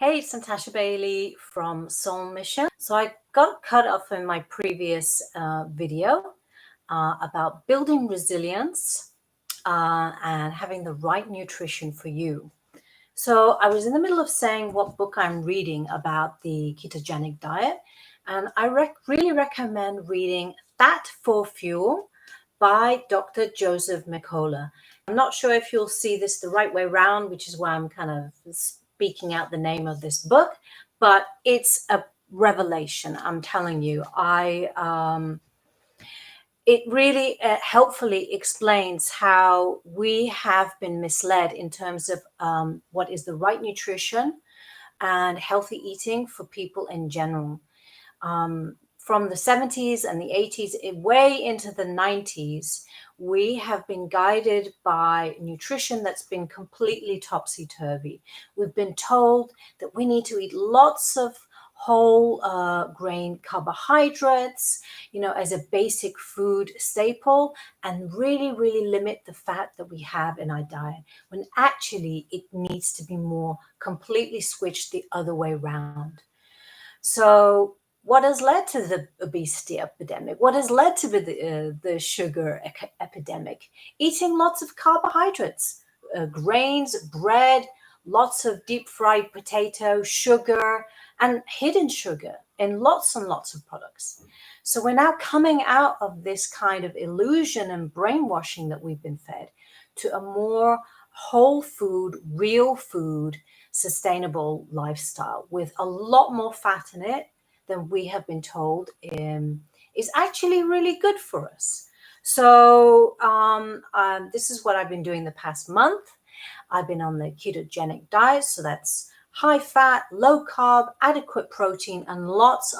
Hey, it's Natasha Bailey from Soul Mission. So I got cut off in my previous video about building resilience and having the right nutrition for you. So I was in the middle of saying what book I'm reading about the ketogenic diet, and I really recommend reading Fat for Fuel by Dr. Joseph McCullough. I'm not sure if you'll see this the right way around, which is why I'm kind of speaking out the name of this book, but it's a revelation. I'm telling you, it really helpfully explains how we have been misled in terms of what is the right nutrition and healthy eating for people in general. From the 70s and the 80s, way into the 90s, we have been guided by nutrition that's been completely topsy-turvy. We've been told that we need to eat lots of whole grain carbohydrates, as a basic food staple, and really limit the fat that we have in our diet, when actually it needs to be more completely switched the other way around. So what has led to the obesity epidemic? What has led to the sugar epidemic? Eating lots of carbohydrates, grains, bread, lots of deep fried potato, sugar, and hidden sugar in lots and lots of products. So we're now coming out of this kind of illusion and brainwashing that we've been fed to a more whole food, real food, sustainable lifestyle with a lot more fat in it than we have been told is actually really good for us. So this is what I've been doing the past month. I've been on the ketogenic diet, so that's high fat, low carb, adequate protein, and lots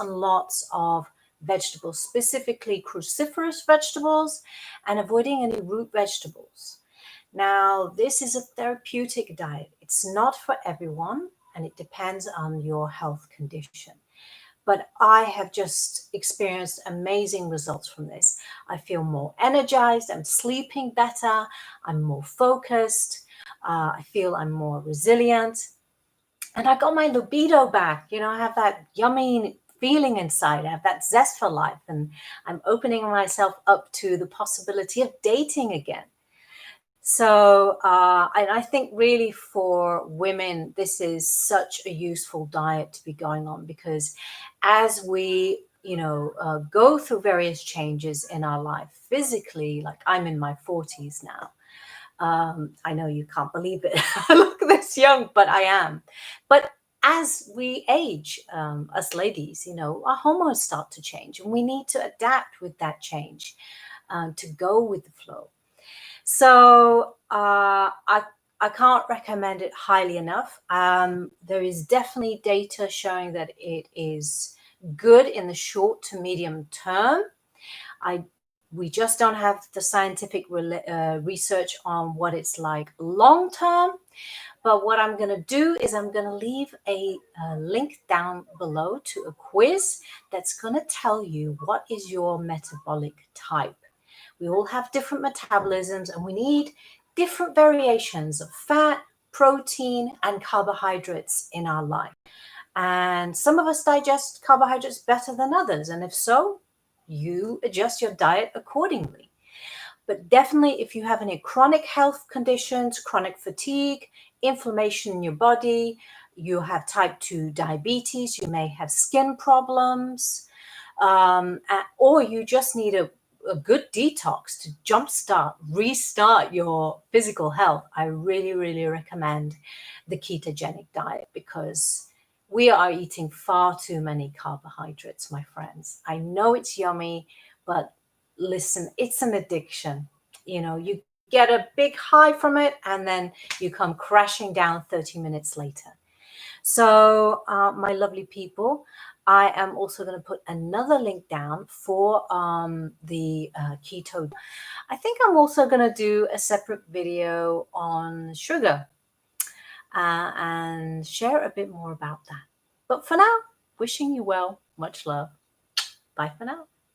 of vegetables, specifically cruciferous vegetables, and avoiding any root vegetables. Now, this is a therapeutic diet. It's not for everyone, and it depends on your health condition. But I have just experienced amazing results from this. I feel more energized. I'm sleeping better. I'm more focused. I feel I'm more resilient. And I got my libido back. I have that yummy feeling inside. I have that zest for life. And I'm opening myself up to the possibility of dating again. So, and I think really for women, this is such a useful diet to be going on, because as we, go through various changes in our life physically, like I'm in my 40s now. I know you can't believe it. I look this young, but I am. But as we age, us ladies, our hormones start to change, and we need to adapt with that change to go with the flow. So I can't recommend it highly enough. There is definitely data showing that it is good in the short to medium term. We just don't have the scientific research on what it's like long term. But what I'm going to do is I'm going to leave a link down below to a quiz that's going to tell you what is your metabolic type. We all have different metabolisms, and we need different variations of fat, protein, and carbohydrates in our life. And some of us digest carbohydrates better than others. And if so, you adjust your diet accordingly. But definitely, if you have any chronic health conditions, chronic fatigue, inflammation in your body, you have type 2 diabetes, you may have skin problems, or you just need a good detox to restart your physical health, I really recommend the ketogenic diet, because we are eating far too many carbohydrates, my friends. I know it's yummy, but listen, it's an addiction. You get a big high from it, and then you come crashing down 30 minutes later. So, my lovely people, I am also going to put another link down for the keto. I think I'm also going to do a separate video on sugar and share a bit more about that. But for now, wishing you well, much love. Bye for now.